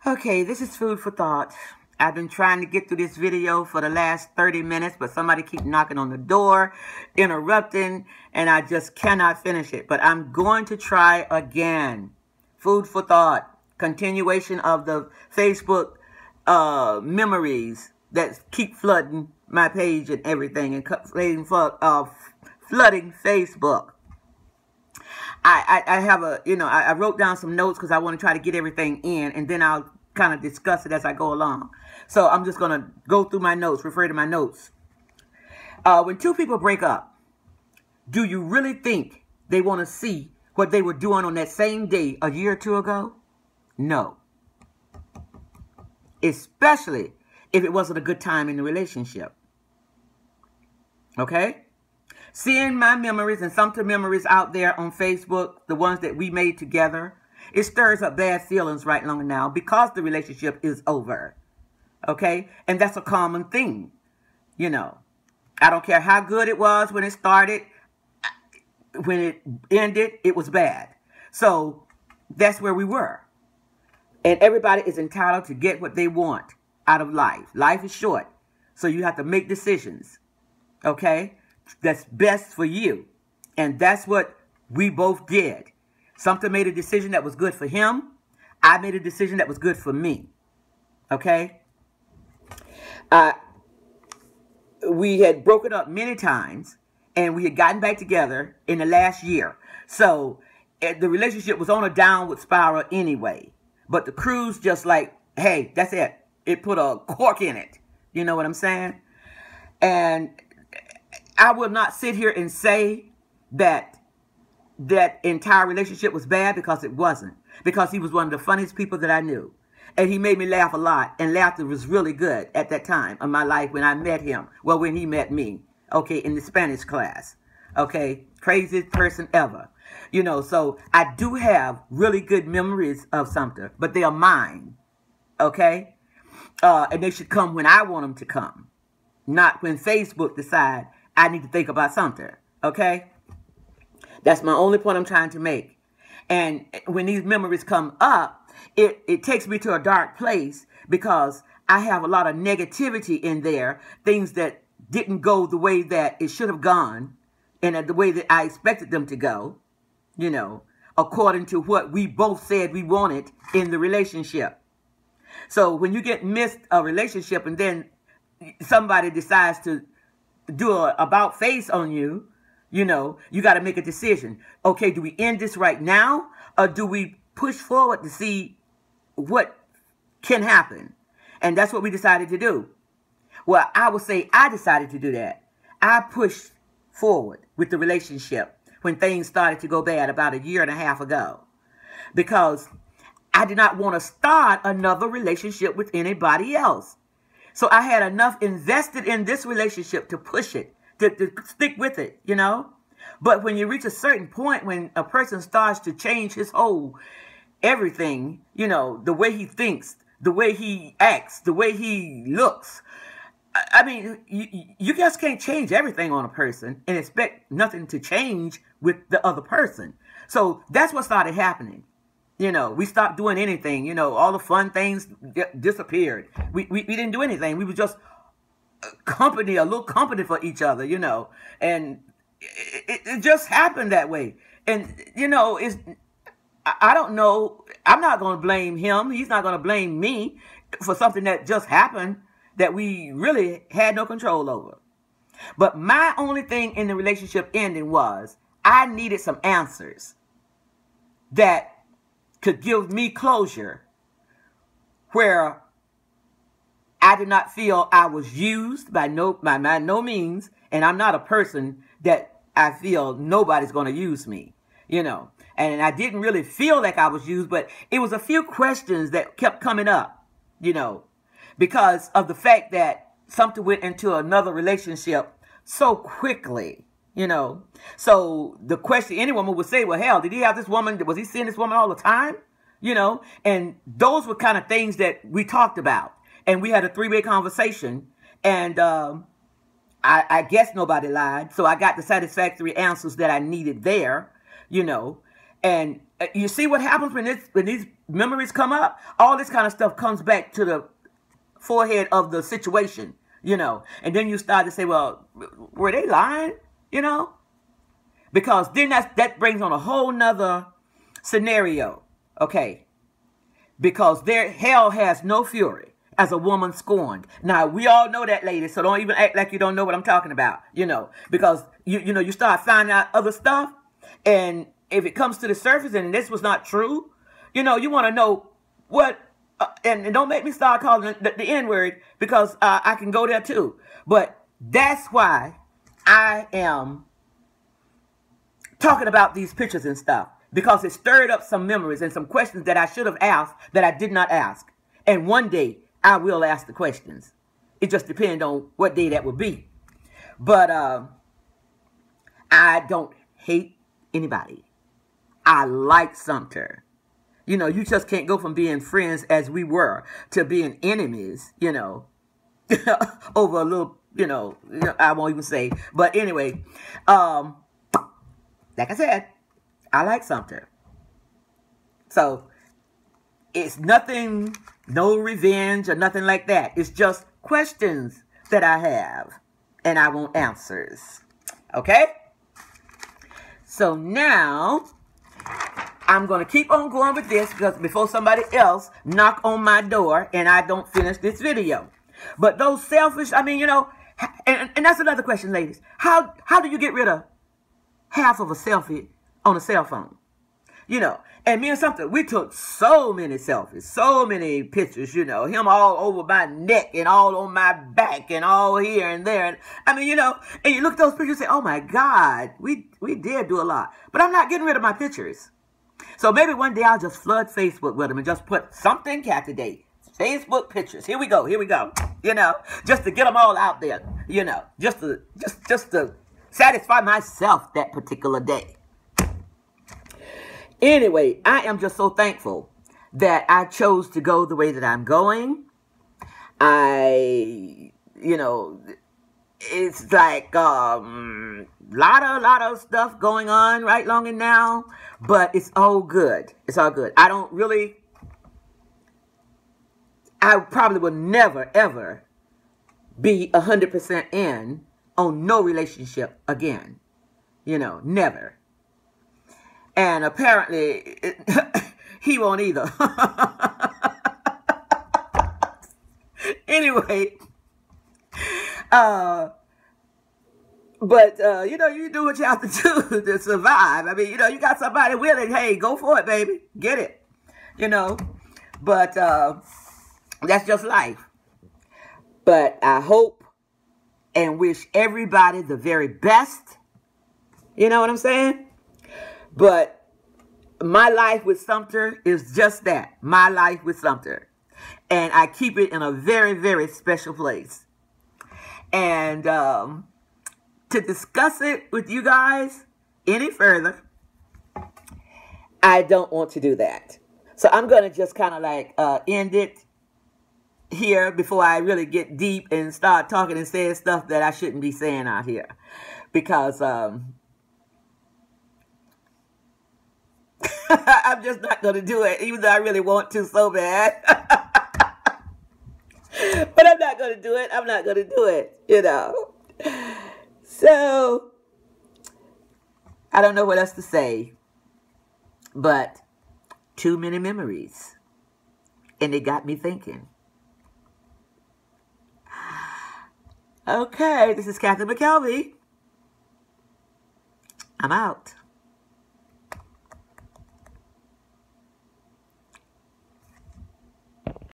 Okay, this is food for thought. I've been trying to get through this video for the last 30 minutes, but somebody keep knocking on the door, interrupting, and I just cannot finish it. But I'm going to try again. Food for thought. Continuation of the Facebook memories that keep flooding my page and everything, and flooding Facebook. I have I wrote down some notes because I want to try to get everything in, and then I'll kind of discuss it as I go along. So I'm just going to go through my notes, refer to my notes. When two people break up, do you really think they want to see what they were doing on that same day a year or two ago? No. Especially if it wasn't a good time in the relationship. Okay? Seeing my memories and some of the memories out there on Facebook, the ones that we made together, it stirs up bad feelings right long now because the relationship is over. Okay? And that's a common thing. You know, I don't care how good it was when it started. When it ended, it was bad. So that's where we were. And everybody is entitled to get what they want out of life. Life is short. So you have to make decisions. Okay? That's best for you. And that's what we both did. Something made a decision that was good for him. I made a decision that was good for me. Okay? We had broken up many times, and we had gotten back together in the last year. So the relationship was on a downward spiral anyway. But the cruise just like, hey, that's it. It put a cork in it. You know what I'm saying? And I will not sit here and say that that entire relationship was bad, because it wasn't. Because he was one of the funniest people that I knew. And he made me laugh a lot. And laughter was really good at that time of my life when I met him. Well, when he met me. Okay, in the Spanish class. Okay, craziest person ever. You know, so I do have really good memories of Sumter. But they are mine. Okay? And they should come when I want them to come. Not when Facebook decide I need to think about Sumter. Okay? That's my only point I'm trying to make. And when these memories come up, it takes me to a dark place, because I have a lot of negativity in there. Things that didn't go the way that it should have gone, and the way that I expected them to go, you know, according to what we both said we wanted in the relationship. So when you get missed a relationship and then somebody decides to do an about face on you, you know, you got to make a decision. Okay, do we end this right now, or do we push forward to see what can happen? And that's what we decided to do. Well, I would say I decided to do that. I pushed forward with the relationship when things started to go bad about a year and a half ago, because I did not want to start another relationship with anybody else. So I had enough invested in this relationship to push it, to stick with it, you know. But when you reach a certain point, when a person starts to change his whole everything, you know, the way he thinks, the way he acts, the way he looks. I mean, you just can't change everything on a person and expect nothing to change with the other person. So that's what started happening. You know, we stopped doing anything. You know, all the fun things disappeared. We didn't do anything. We were just company, a little company for each other, you know. And it just happened that way. And, you know, I don't know. I'm not going to blame him. He's not going to blame me for something that just happened that we really had no control over. But my only thing in the relationship ending was I needed some answers that could give me closure, where I did not feel I was used by no means, and I'm not a person that I feel nobody's going to use me, you know. And I didn't really feel like I was used, but it was a few questions that kept coming up, you know, because of the fact that something went into another relationship so quickly, you know. So the question, any woman would say, well, hell, did he have this woman? Was he seeing this woman all the time? You know, and those were kind of things that we talked about. And we had a three-way conversation. And I guess nobody lied. So I got the satisfactory answers that I needed there, you know. And you see what happens when these memories come up? All this kind of stuff comes back to the forehead of the situation, and then you start to say, well, were they lying? Because then that brings on a whole nother scenario. Okay. Because hell has no fury as a woman scorned. Now, we all know that, ladies, so don't even act like you don't know what I'm talking about, because you start finding out other stuff, and if it comes to the surface and this was not true, you want to know what, and don't make me start calling the N-word, because I can go there too. But that's why I am talking about these pictures and stuff, because it stirred up some memories and some questions that I should have asked that I did not ask. And one day I will ask the questions. It just depends on what day that would be. But I don't hate anybody. I like Sumter. You just can't go from being friends as we were to being enemies, over a little, I won't even say. But anyway, like I said, I like Sumter. So it's nothing, no revenge or nothing like that. It's just questions that I have, and I want answers. Okay? So now I'm going to keep on going with this, because before somebody else knock on my door and I don't finish this video. But those selfish, and that's another question, ladies. How do you get rid of half of a selfie on a cell phone? And me and Sumter, we took so many selfies, so many pictures, him all over my neck and all on my back and all here and there. And and you look at those pictures and say, oh my God, we did do a lot. But I'm not getting rid of my pictures. So maybe one day I'll just flood Facebook with them and just put something cat today. Facebook pictures. Here we go. Just to get them all out there, just to satisfy myself that particular day. Anyway, I am just so thankful that I chose to go the way that I'm going. It's like lot of stuff going on right long and now, but it's all good. It's all good. I probably will never, ever be 100% in on no relationship again. Never. And apparently, he won't either. Anyway, but you do what you have to do to survive. You got somebody willing. Hey, go for it, baby. Get it. But that's just life. But I hope and wish everybody the very best. You know what I'm saying? But my life with Sumter is just that. My life with Sumter. And I keep it in a very, very special place. And to discuss it with you guys any further, I don't want to do that. So I'm going to just kind of like end it here before I really get deep and start talking and saying stuff that I shouldn't be saying out here. Because I'm just not going to do it, even though I really want to so bad. But I'm not going to do it. I'm not going to do it, So, I don't know what else to say. But, too many memories. And it got me thinking. Okay, this is Kathy McKelvey. I'm out.